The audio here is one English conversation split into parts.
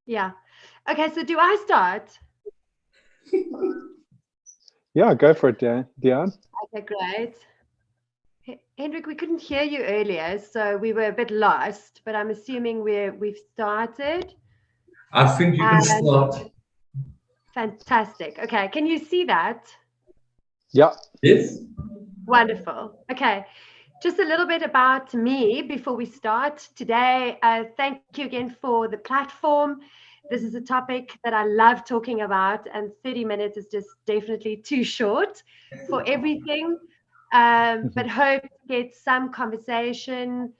Yeah. Okay, so do I start? Yeah, go for it, Diaan. Okay, great. Hendrik, we couldn't hear you earlier, so we were a bit lost, but I'm assuming we've started. I think you can And start. fantastic. Okay, can you see that? Yeah. Yes. Wonderful. Okay, just a little bit about me before we start today. Thank you again for the platform. This is a topic that I love talking about, and 30 minutes is just definitely too short for everything. But hope to get some conversation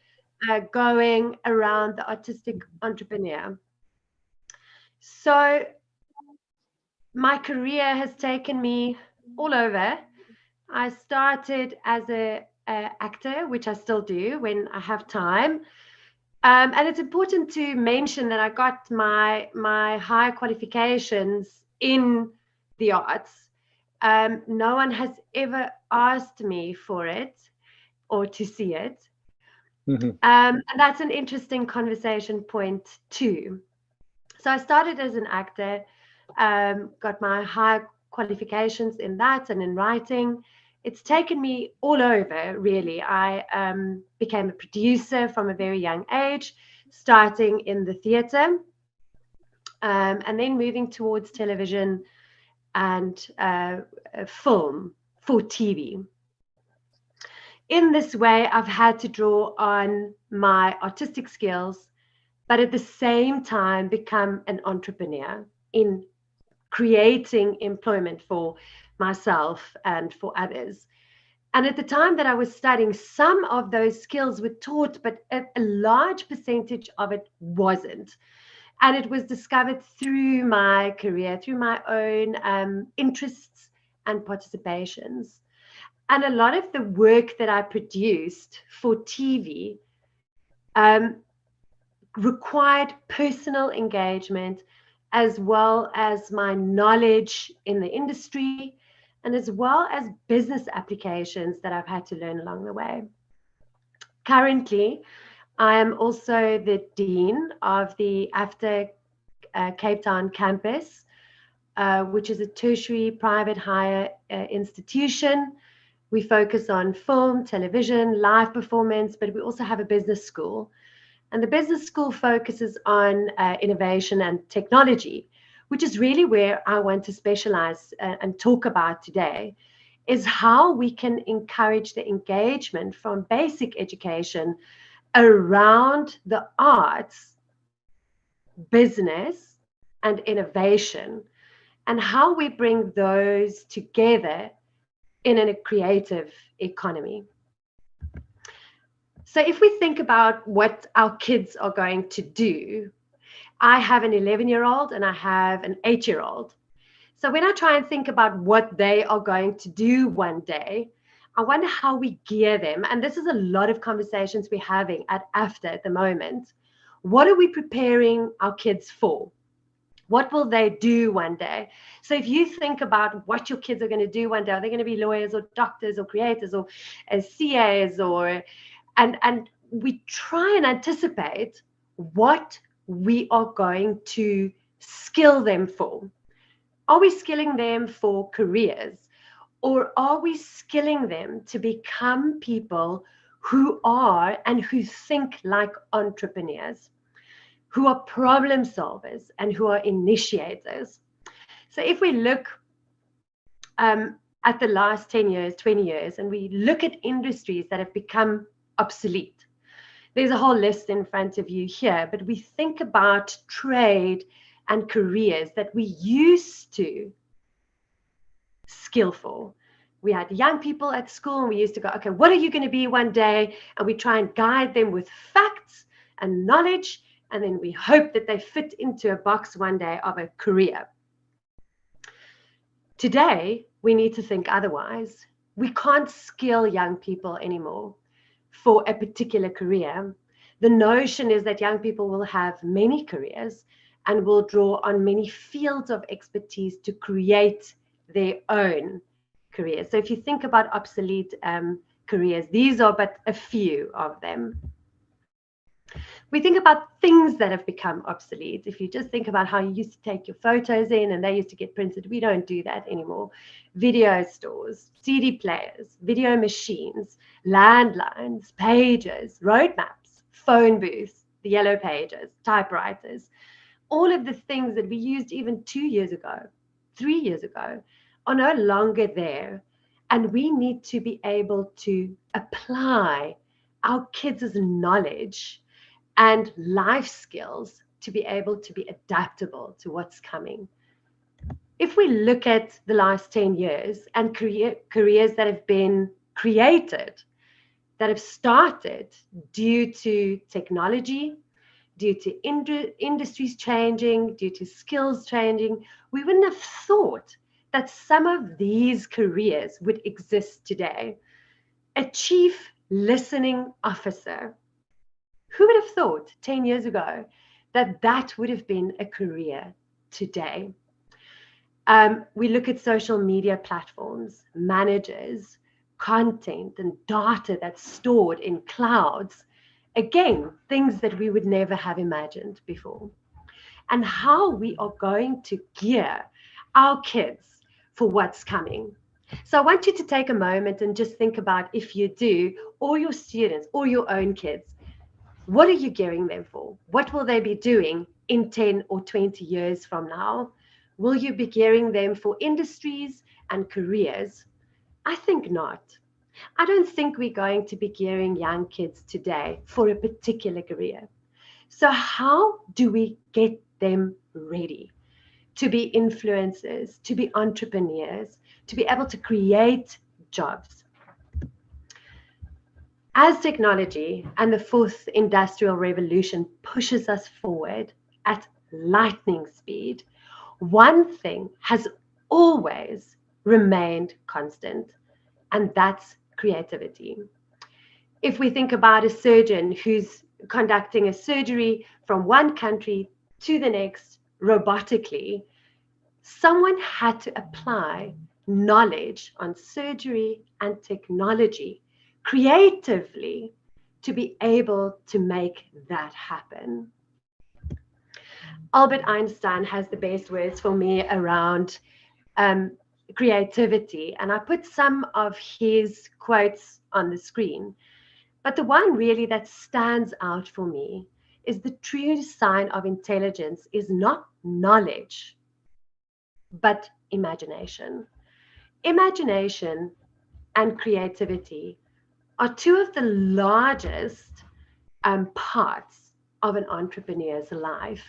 going around the autistic entrepreneur. So, my career has taken me all over. I started as a actor, which I still do when I have time. And it's important to mention that I got my higher qualifications in the arts. No one has ever asked me for it or to see it. And that's an interesting conversation point too. So I started as an actor, got my higher qualifications in that and in writing. It's taken me all over, really. I became a producer from a very young age, starting in the theatre, and then moving towards television and film for TV. In this way, I've had to draw on my artistic skills, but at the same time become an entrepreneur in creating employment for myself and for others. And at the time that I was studying, some of those skills were taught, but a large percentage of it wasn't. And it was discovered through my career, through my own interests and participations. And a lot of the work that I produced for TV um, required personal engagement as well as my knowledge in the industry and as well as business applications that I've had to learn along the way. Currently, I am also the Dean of the AFTA Cape Town campus, which is a tertiary private higher institution. We focus on film, television, live performance, but we also have a business school. And the business school focuses on innovation and technology, which is really where I want to specialize and talk about today, is how we can encourage the engagement from basic education around the arts, business, and innovation, and how we bring those together in a creative economy. So if we think about what our kids are going to do, I have an 11-year-old and I have an 8-year-old. So when I try and think about what they are going to do one day, I wonder how we gear them. And this is a lot of conversations we're having at AFTA at the moment. What are we preparing our kids for? What will they do one day? So if you think about what your kids are going to do one day, are they going to be lawyers or doctors or creators or CAs or and we try and anticipate what we are going to skill them for. Are we skilling them for careers, or are we skilling them to become people who are and who think like entrepreneurs, who are problem solvers and who are initiators? So if we look at the last 10 years, 20 years, and we look at industries that have become obsolete, there's a whole list in front of you here, but we think about trade and careers that we used to skill for. We had young people at school and we used to go, okay, what are you going to be one day? And we try and guide them with facts and knowledge. And then we hope that they fit into a box one day of a career. Today, we need to think otherwise. We can't skill young people anymore for a particular career. The notion is that young people will have many careers and will draw on many fields of expertise to create their own careers. So if you think about obsolete careers, these are but a few of them. We think about things that have become obsolete. If you just think about how you used to take your photos in and they used to get printed, we don't do that anymore. Video stores, CD players, video machines, landlines, pagers, road maps, phone booths, the yellow pages, typewriters, all of the things that we used even 2 years ago, 3 years ago, are no longer there. And we need to be able to apply our kids' knowledge and life skills to be able to be adaptable to what's coming. If we look at the last 10 years and careers that have been created, that have started due to technology, due to industries changing, due to skills changing, we wouldn't have thought that some of these careers would exist today. A chief listening officer. Who would have thought 10 years ago that that would have been a career today? We look at social media platforms, managers, content and data that's stored in clouds. Again, things that we would never have imagined before. And how we are going to gear our kids for what's coming. So I want you to take a moment and just think about, if you do, or your students or your own kids, what are you gearing them for? What will they be doing in 10 or 20 years from now? Will you be gearing them for industries and careers? I think not. I don't think we're going to be gearing young kids today for a particular career. So how do we get them ready to be influencers, to be entrepreneurs, to be able to create jobs? As technology and the fourth industrial revolution pushes us forward at lightning speed, one thing has always remained constant, and that's creativity. If we think about a surgeon who's conducting a surgery from one country to the next robotically, someone had to apply knowledge on surgery and technology creatively to be able to make that happen. Albert Einstein has the best words for me around creativity, and I put some of his quotes on the screen. But the one really that stands out for me is the true sign of intelligence is not knowledge, but imagination. Imagination and creativity are two of the largest parts of an entrepreneur's life.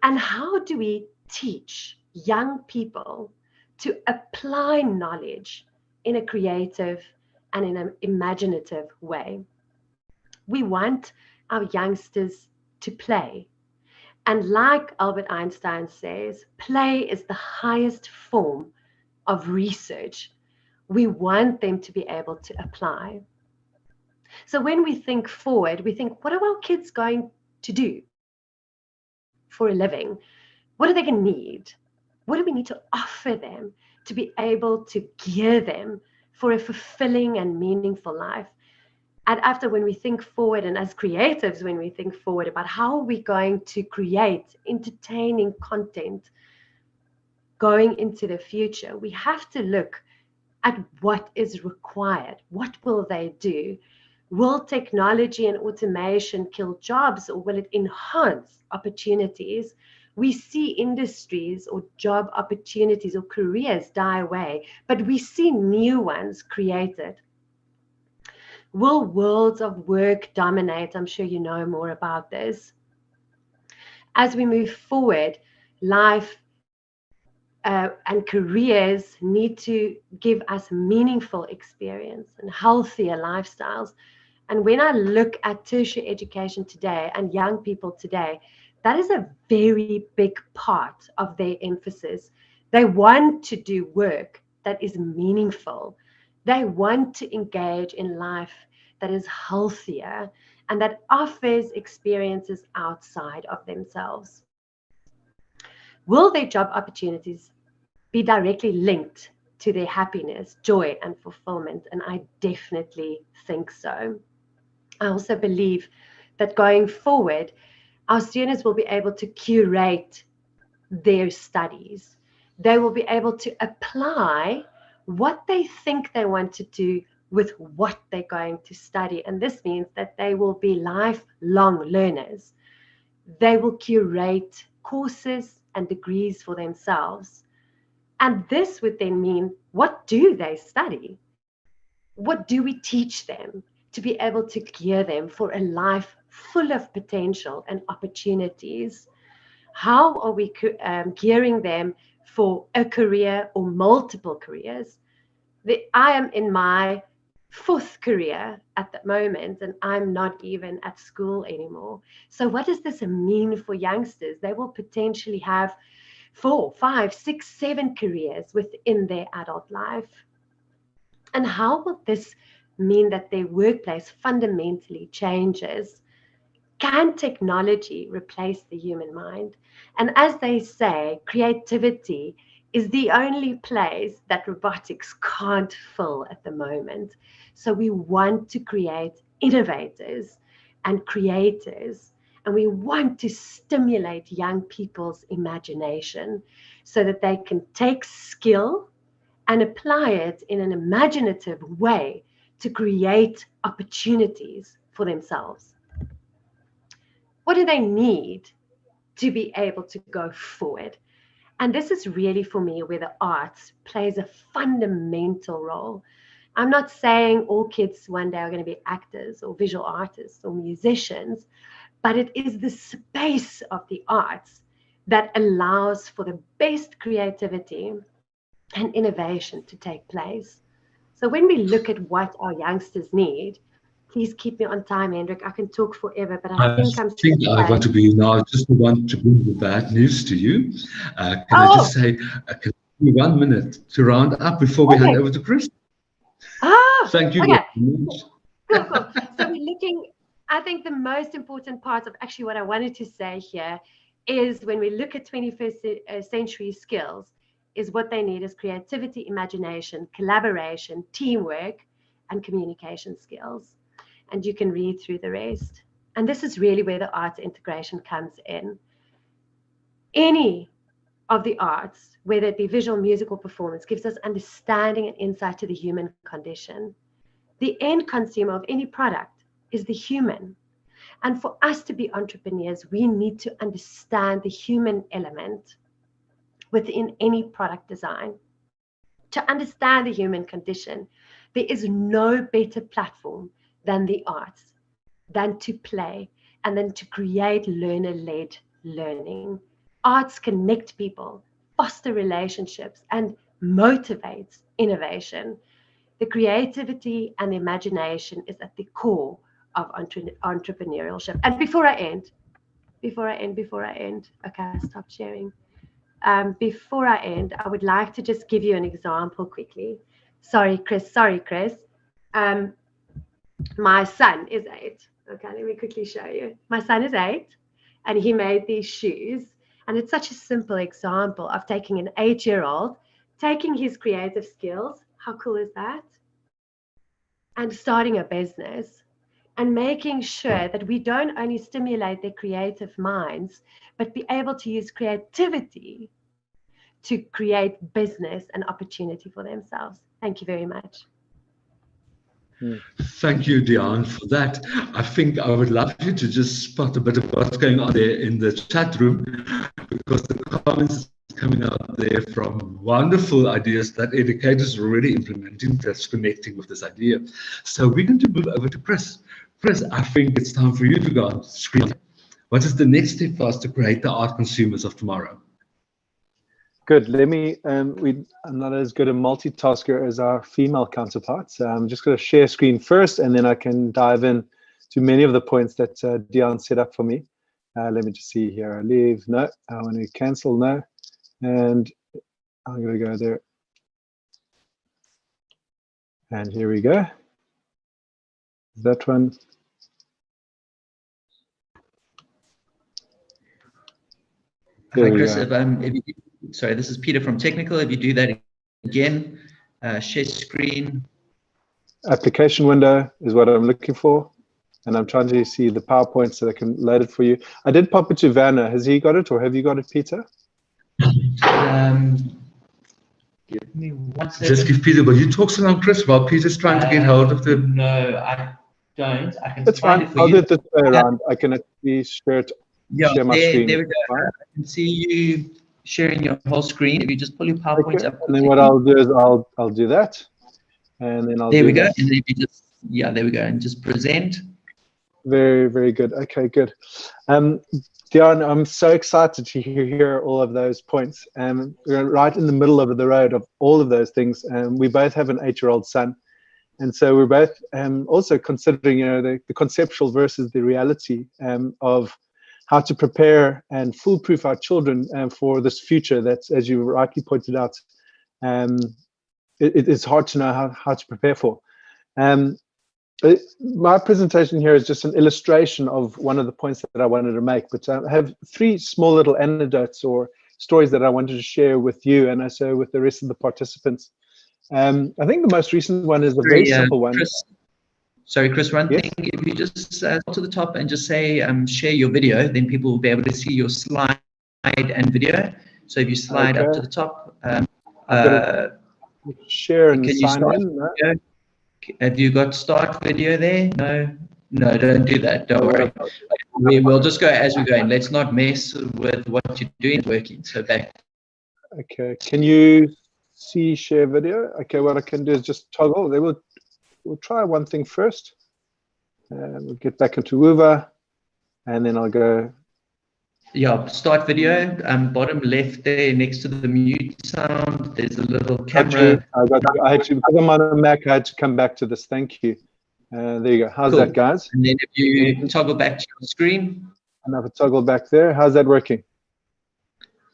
And how do we teach young people to apply knowledge in a creative and in an imaginative way? We want our youngsters to play. And like Albert Einstein says, play is the highest form of research. We want them to be able to apply. So when we think forward, we think, what are our kids going to do for a living? What are they going to need? What do we need to offer them to be able to gear them for a fulfilling and meaningful life? And after, when we think forward, and as creatives, when we think forward about how are we going to create entertaining content going into the future, we have to look at what is required. What will they do? Will technology and automation kill jobs, or will it enhance opportunities? We see industries or job opportunities or careers die away, but we see new ones created. Will worlds of work dominate? I'm sure you know more about this. As we move forward, life and careers need to give us meaningful experience and healthier lifestyles. And when I look at tertiary education today and young people today, that is a very big part of their emphasis. They want to do work that is meaningful. They want to engage in life that is healthier and that offers experiences outside of themselves. Will their job opportunities be directly linked to their happiness, joy, and fulfillment? And I definitely think so. I also believe that going forward, our students will be able to curate their studies. They will be able to apply what they think they want to do with what they're going to study. And this means that they will be lifelong learners. They will curate courses and degrees for themselves. And this would then mean, what do they study? What do we teach them to be able to gear them for a life full of potential and opportunities? How are we gearing them for a career or multiple careers? I am in my 4th career at the moment, and I'm not even at school anymore. So what does this mean for youngsters? They will potentially have 4, 5, 6, 7 careers within their adult life. And how will this mean that their workplace fundamentally changes? Can technology replace the human mind? And as they say, creativity is the only place that robotics can't fill at the moment. So we want to create innovators and creators, and we want to stimulate young people's imagination so that they can take skill and apply it in an imaginative way to create opportunities for themselves. What do they need to be able to go forward? And this is really, for me, where the arts plays a fundamental role. I'm not saying all kids one day are going to be actors or visual artists or musicians, but it is the space of the arts that allows for the best creativity and innovation to take place. So when we look at what our youngsters need, please keep me on time, Hendrik. I can talk forever, but I think I'm think I want to be now. I just want to bring the bad news to you. Can I just say, can I give you 1 minute to round up before we hand over to Chris? Thank you very much. Cool. So we're looking, I think the most important part of actually what I wanted to say here is when we look at 21st century skills, is what they need is creativity, imagination, collaboration, teamwork, and communication skills. And you can read through the rest. And this is really where the arts integration comes in. Any of the arts, whether it be visual, musical performance, gives us understanding and insight to the human condition. The end consumer of any product is the human. And for us to be entrepreneurs, we need to understand the human element within any product design. To understand the human condition, there is no better platform than the arts, than to play, and then to create learner-led learning. Arts connect people, foster relationships, and motivates innovation. The creativity and the imagination is at the core of entrepreneurship. And before I end, okay, I stopped sharing. Before I end, I would like to just give you an example quickly. Sorry, Chris. My son is 8. Okay, let me quickly show you. My son is 8, and he made these shoes. And it's such a simple example of taking an 8-year-old, taking his creative skills. How cool is that? And starting a business and making sure that we don't only stimulate their creative minds, but be able to use creativity to create business and opportunity for themselves. Thank you very much. Thank you, Diaan, for that. I think I would love you to just spot a bit of what's going on there in the chat room, because the comments coming out there from wonderful ideas that educators are already implementing that's connecting with this idea. So we're going to move over to Chris. Chris, I think it's time for you to go on screen. What is the next step for us to create the art consumers of tomorrow? Good. Let me, I'm not as good a multitasker as our female counterparts. I'm just going to share screen first, and then I can dive in to many of the points that Diaan set up for me. Let me just see here. I leave. No. I want to cancel. No. And I'm going to go there. And here we go. That one. Hi, Chris. Sorry, this is Peter from Technical. If you do that again, share screen. Application window is what I'm looking for. And I'm trying to see the PowerPoint so I can load it for you. I did pop it to Werner. Has he got it, or have you got it, Peter? Give me 1 second. Just give Peter, but you talk so long, Chris, while Peter's trying to get hold of the... No, I don't. I can That's find fine. it for I'll you. do it this way around. I can actually share my screen. There we go. I can see you sharing your whole screen. If you just pull your PowerPoint Okay. up quickly. And then what I'll do is I'll do that. And then I'll There we do go. that. And then if you just, there we go. And just present. Very, very good. Okay, good. Diaan, I'm so excited to hear all of those points. We're right in the middle of the road of all of those things. We both have an 8-year-old son. And so we're both also considering, the conceptual versus the reality of how to prepare and foolproof our children for this future that's, as you rightly pointed out, it's hard to know how to prepare for. My presentation here is just an illustration of one of the points that I wanted to make, but I have 3 small little anecdotes or stories that I wanted to share with you and also with the rest of the participants. I think the most recent one is a very simple one. Chris, one thing, if you just go to the top and just say share your video, then people will be able to see your slide and video. So if you slide up to the top, share and sign in. No? Have you got start video there? No, don't do that. Don't worry. We'll just go as we go, and let's not mess with what you're doing. It's working. So back. Okay. Can you see share video? Okay. What I can do is just toggle. We'll try one thing first. We'll get back into Wova, and then I'll go. Yeah, start video. Bottom left there, next to the mute sound. There's a little camera. I had to, because I'm on a Mac, I had to come back to this. Thank you. There you go. How's that, guys? And then if you toggle back to your screen. Another toggle back there. How's that working?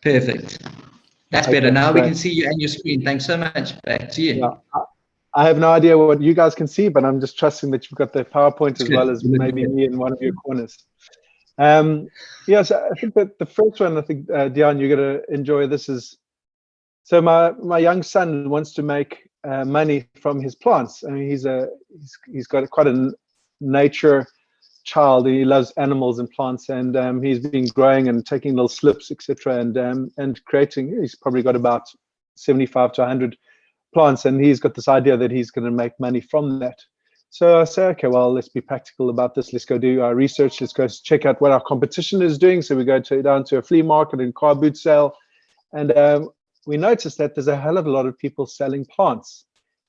Perfect. That's better. Now we can see you and your screen. Thanks so much. Back to you. Yeah, I have no idea what you guys can see, but I'm just trusting that you've got the PowerPoint as well as maybe me in one of your corners. Yes, I think that the first one, I think, Diaan, you're going to enjoy this is, so my young son wants to make money from his plants. I mean, he's got quite a nature child. He loves animals and plants, and he's been growing and taking little slips, etc., and creating. He's probably got about 75 to 100 plants, and he's got this idea that he's going to make money from that. So I say, okay, well, let's be practical about this. Let's go do our research. Let's go check out what our competition is doing. So we go down to a flea market and car boot sale, and we noticed that there's a hell of a lot of people selling plants,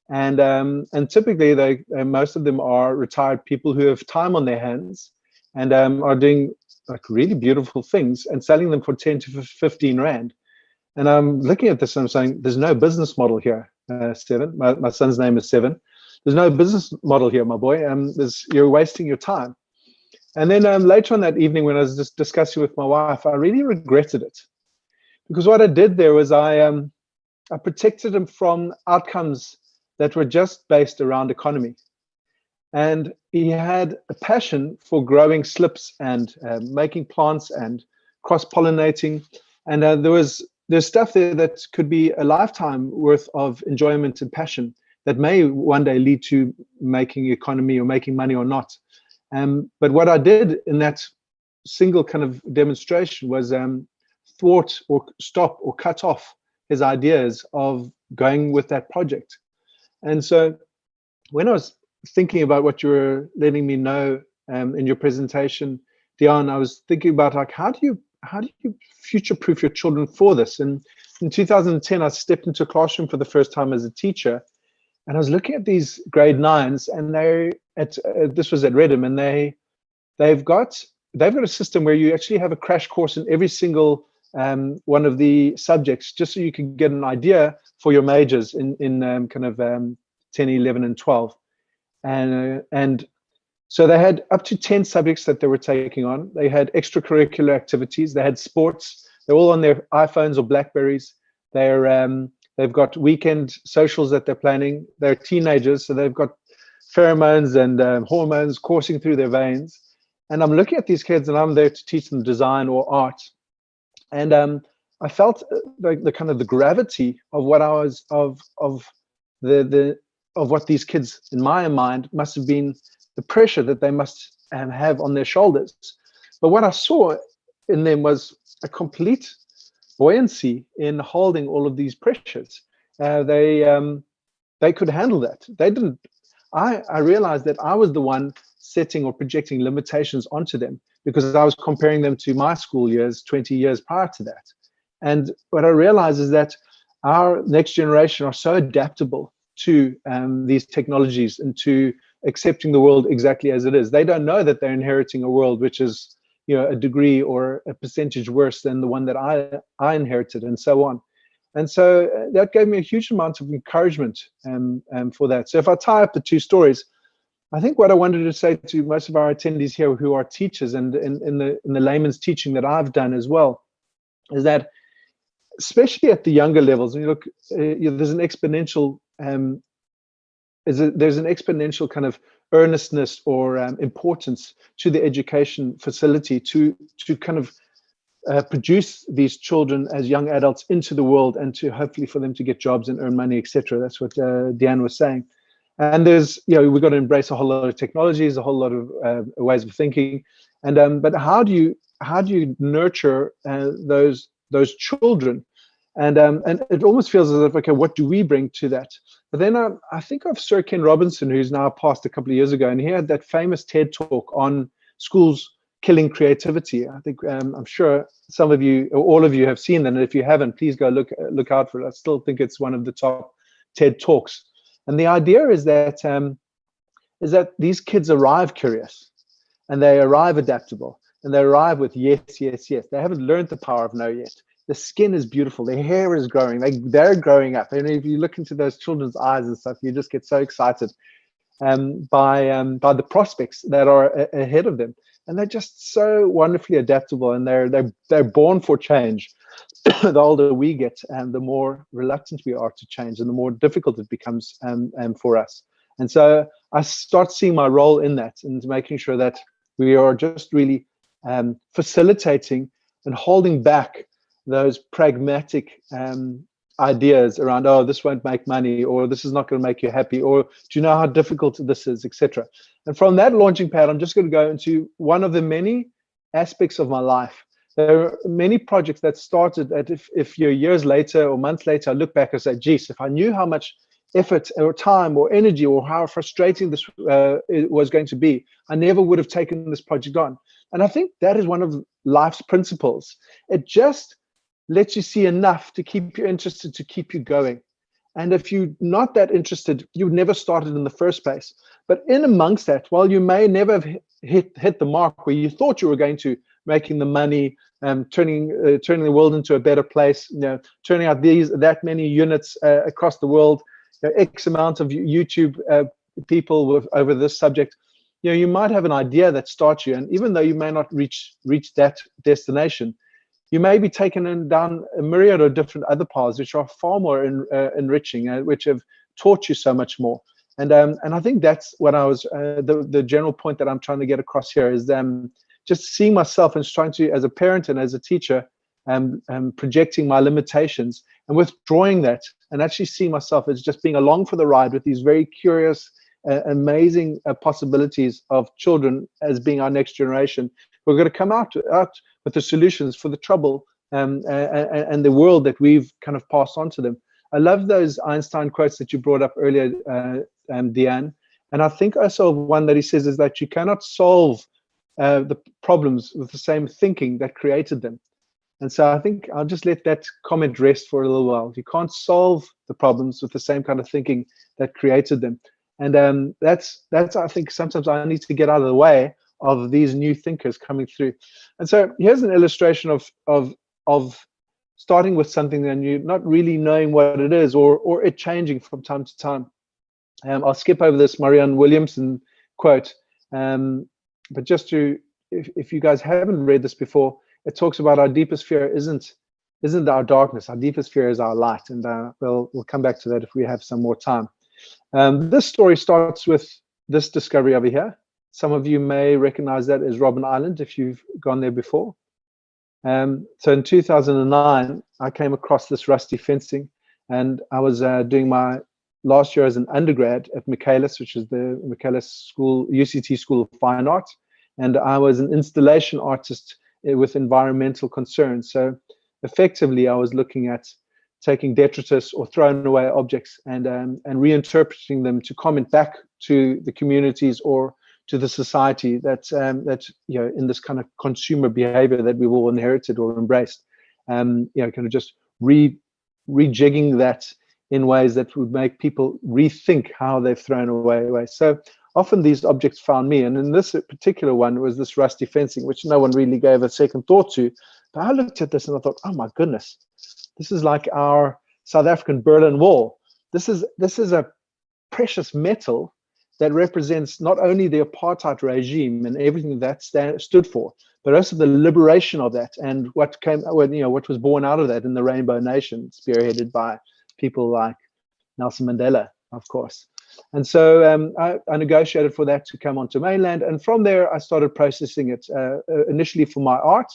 and typically most of them are retired people who have time on their hands and are doing like really beautiful things and selling them for 10 to 15 rand. And I'm looking at this and I'm saying, there's no business model here, Seven. My son's name is Seven. There's no business model here, my boy. You're wasting your time. And then later on that evening, when I was just discussing with my wife, I really regretted it, because what I did there was I protected him from outcomes that were just based around economy. And he had a passion for growing slips and making plants and cross-pollinating. And there's stuff there that could be a lifetime worth of enjoyment and passion that may one day lead to making economy or making money or not. But what I did in that single kind of demonstration was thwart or stop or cut off his ideas of going with that project. And so when I was thinking about what you were letting me know in your presentation, Diaan, I was thinking about like, how do you future-proof your children for this? And in 2010, I stepped into a classroom for the first time as a teacher, and I was looking at these grade 9s, and this was at Redham, and they've got a system where you actually have a crash course in every single one of the subjects, just so you can get an idea for your majors in kind of 10, 11, and 12, and so they had up to 10 subjects that they were taking on. They had extracurricular activities. They had sports. They're all on their iPhones or Blackberries. They've got weekend socials that they're planning. They're teenagers, so they've got pheromones and hormones coursing through their veins. And I'm looking at these kids, and I'm there to teach them design or art. And I felt the kind of the gravity of what I was of what these kids in my mind must have been, the pressure that they must have on their shoulders. But what I saw in them was a complete buoyancy in holding all of these pressures. They could handle that. They didn't. I realized that I was the one setting or projecting limitations onto them because I was comparing them to my school years 20 years prior to that. And what I realized is that our next generation are so adaptable to these technologies and to accepting the world exactly as it is. They don't know that they're inheriting a world which is, a degree or a percentage worse than the one that I inherited, and so on. And so that gave me a huge amount of encouragement for that. So if I tie up the two stories, I think what I wanted to say to most of our attendees here who are teachers and in the layman's teaching that I've done as well, is that especially at the younger levels, when you look, there's an exponential there's an exponential kind of earnestness or importance to the education facility to kind of produce these children as young adults into the world and to hopefully for them to get jobs and earn money, etc. That's what Diaan was saying. And there's, we've got to embrace a whole lot of technologies, a whole lot of ways of thinking. And but how do you nurture those children? And it almost feels as if, okay, what do we bring to that? But then I think of Sir Ken Robinson, who's now passed a couple of years ago, and he had that famous TED talk on schools killing creativity. I think I'm sure some of you or all of you have seen that, and if you haven't, please go look out for it. I still think it's one of the top TED talks. And the idea is that these kids arrive curious, and they arrive adaptable, and they arrive with yes, yes, yes. They haven't learned the power of no yet. The skin is beautiful. Their hair is growing. They're growing up. And if you look into those children's eyes and stuff, you just get so excited by the prospects that are ahead of them. And they're just so wonderfully adaptable, and they're born for change. The older we get, the more reluctant we are to change, and the more difficult it becomes for us. And so I start seeing my role in that, and making sure that we are just really facilitating and holding back those pragmatic ideas around, oh, this won't make money, or this is not going to make you happy, or do you know how difficult this is, etc. And from that launching pad, I'm just going to go into one of the many aspects of my life. There are many projects that started at, if you're years later or months later, I look back and say, geez, if I knew how much effort or time or energy or how frustrating this it was going to be, I never would have taken this project on. And I think that is one of life's principles. It just lets you see enough to keep you interested, to keep you going. And if you're not that interested, you would never started in the first place. But in amongst that, while you may never have hit the mark where you thought you were going to, making the money, turning the world into a better place, turning out that many units across the world, X amount of YouTube people over this subject, you might have an idea that starts you, and even though you may not reach that destination, you may be taken down a myriad of different other paths which are far more enriching, which have taught you so much more. And I think that's what I was the general point that I'm trying to get across here is just seeing myself and trying to, as a parent and as a teacher, projecting my limitations and withdrawing that, and actually seeing myself as just being along for the ride with these very curious, amazing possibilities of children as being our next generation. We're going to come out with the solutions for the trouble and the world that we've kind of passed on to them. I love those Einstein quotes that you brought up earlier, Diaan. And I think I saw one that he says is that you cannot solve the problems with the same thinking that created them. And so I think I'll just let that comment rest for a little while. You can't solve the problems with the same kind of thinking that created them. And that's I think sometimes I need to get out of the way of these new thinkers coming through. And so here's an illustration of starting with something and you not really knowing what it is, or it changing from time to time. I'll skip over this Marianne Williamson quote, but just to, if you guys haven't read this before, it talks about our deepest fear isn't our darkness. Our deepest fear is our light, and we'll come back to that if we have some more time. This story starts with this discovery over here. Some of you may recognize that as Robben Island if you've gone there before. So in 2009, I came across this rusty fencing, and I was doing my last year as an undergrad at Michaelis, which is the Michaelis School, UCT School of Fine Arts. and I was an installation artist with environmental concerns. So effectively, I was looking at taking detritus or thrown away objects and reinterpreting them to comment back to the communities or to the society that in this kind of consumer behavior that we've all inherited or embraced, kind of just rejigging that in ways that would make people rethink how they've thrown away. So often these objects found me, and in this particular one was this rusty fencing, which no one really gave a second thought to. But I looked at this and I thought, oh my goodness, this is like our South African Berlin Wall. This is a precious metal that represents not only the apartheid regime and everything that stood for, but also the liberation of that and what was born out of that in the Rainbow Nation, spearheaded by people like Nelson Mandela, of course. And so I negotiated for that to come onto mainland, and from there I started processing it initially for my art.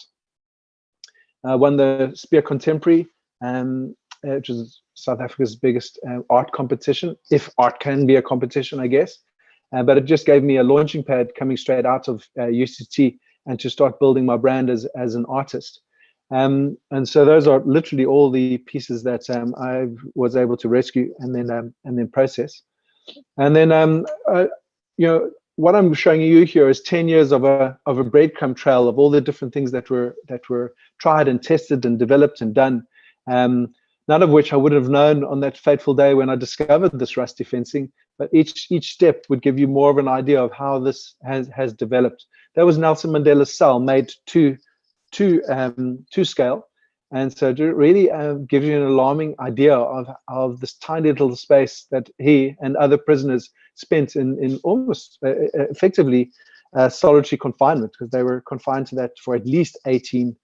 Won the Spear Contemporary, which is South Africa's biggest art competition, if art can be a competition, I guess. But it just gave me a launching pad coming straight out of UCT and to start building my brand as an artist. And so those are literally all the pieces that I was able to rescue and then process. And then what I'm showing you here is 10 years of a breadcrumb trail of all the different things that were tried and tested and developed and done. None of which I would have known on that fateful day when I discovered this rusty fencing, but each step would give you more of an idea of how this has developed. That was Nelson Mandela's cell, made to scale, and so it really gives you an alarming idea of this tiny little space that he and other prisoners spent in almost effectively solitary confinement, because they were confined to that for at least 18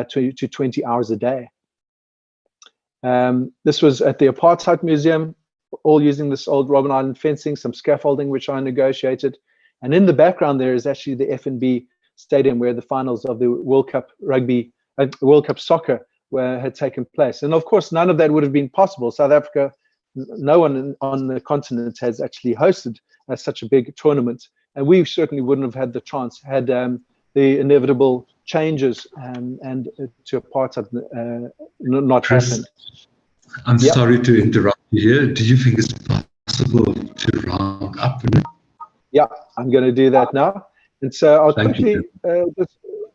to 20 hours a day. This was at the Apartheid Museum, all using this old Robben Island fencing, some scaffolding which I negotiated. And in the background there is actually the FNB Stadium where the finals of the World Cup World Cup soccer had taken place. And of course, none of that would have been possible. South Africa, no one on the continent has actually hosted such a big tournament. And we certainly wouldn't have had the chance had the inevitable changes and to apartheid not happened. I'm sorry to interrupt you here. Do you think it's possible to round up? Yeah, I'm going to do that now. And so I'll quickly,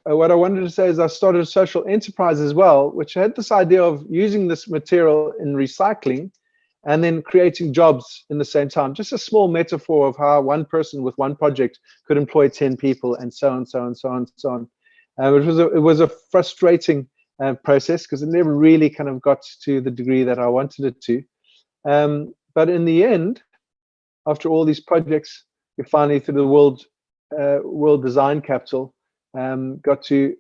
what I wanted to say is I started a social enterprise as well, which had this idea of using this material in recycling and then creating jobs in the same time. Just a small metaphor of how one person with one project could employ 10 people and so on, so on, so on, so on. It was a frustrating process because it never really kind of got to the degree that I wanted it to. But in the end, after all these projects, we finally, through the World Design Capital, got to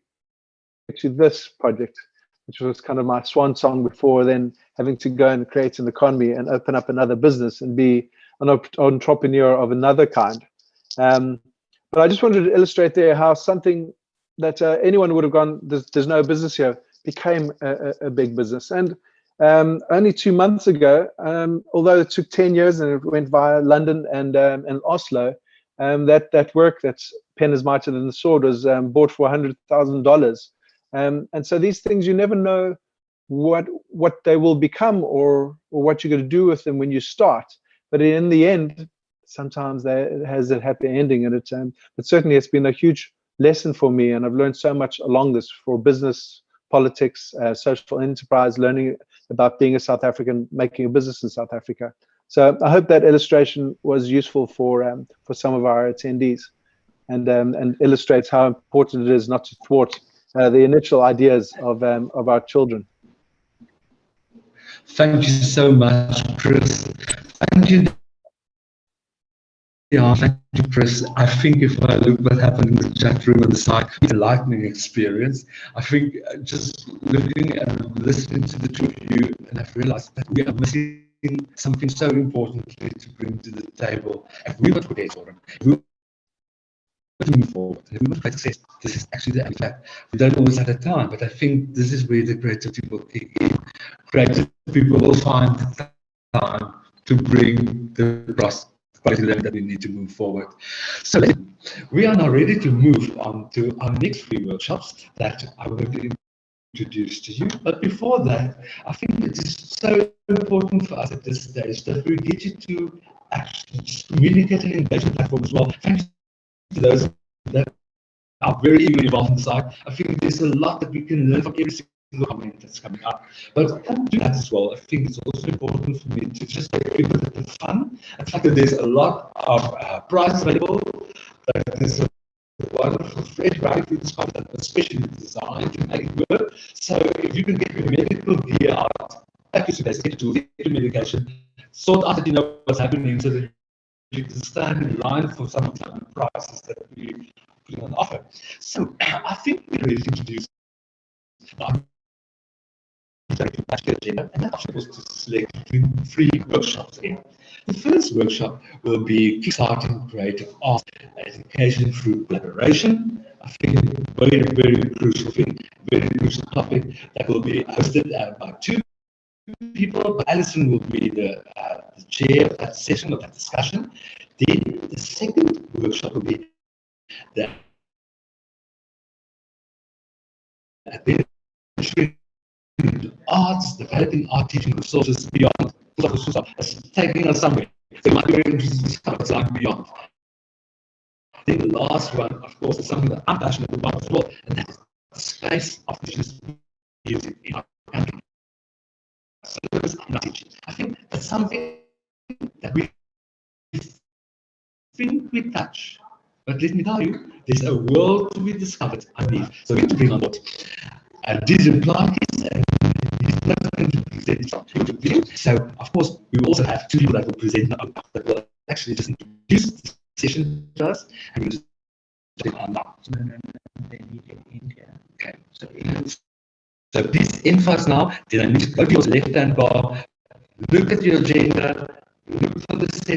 this project, which was kind of my swan song before then having to go and create an economy and open up another business and be an entrepreneur of another kind. But I just wanted to illustrate there how something that anyone would have gone, there's no business here, became a big business. And only 2 months ago, although it took 10 years and it went via London and Oslo, that work that's pen is mightier than the sword was bought for $100,000. And so these things, you never know what they will become or what you're going to do with them when you start. But in the end, sometimes it has a happy ending. And but certainly it's been a huge lesson for me. And I've learned so much along this for business, politics, social enterprise, learning about being a South African, making a business in South Africa. So I hope that illustration was useful for some of our attendees and illustrates how important it is not to thwart the initial ideas of our children. Thank you so much, Chris. Thank you. Yeah, thank you, Chris. I think if I look what happened in the chat room on the side, it's a enlightening experience. I think just looking and listening to the two of you, and I've realized that we are missing something so importantly to bring to the table. If we were to get for them, if we were to move forward, if we were to create success, this is actually the fact. We don't always have the time, but I think this is where the creative people kick in. Creative people will find the time to bring the curriculum that we need to move forward. So we are now ready to move on to our next 3 workshops that I will introduce to you. But before that, I think it is so important for us at this stage that we get you to actually communicate and engage with the platform as well. Thanks to those that are very eagerly involved in the site. I think there's a lot that we can learn from every single comment that's coming up. But to do that as well, I think it's also important for me to just take a look at the fun. The fact that there's a lot of prizes available, that there's a wonderful fresh variety of this content, especially designed to make it work. So if you can get your medical gear out, practice your basic tools, get your medication, sort out that you know what's happening so that you can stand in line for some of the prices that we put on offer. So I think we're ready to introduce agenda, and that option was to select between 3 workshops in. The first workshop will be kickstarting creative art education through collaboration. I think very, very crucial thing, very crucial topic that will be hosted by 2 people. Alison will be the chair of that session, of that discussion. Then the second workshop will be the arts, developing art teaching resources beyond taking us somewhere. So it might be very interesting to discover what's like beyond. Then the last one, of course, is something that I'm passionate about as well, and that's the space of Indigenous music in our country. I think that's something that we think we touch. But let me tell you, there's a world to be discovered underneath. So we need to bring on board digital parties, and he's not going to present something. So, of course, we will also have 2 people that will present that will actually just introduce the session to us, and we'll just take on now. Okay, so please end fast now. Then I need to go to your left-hand bar, look at your agenda, look for the session.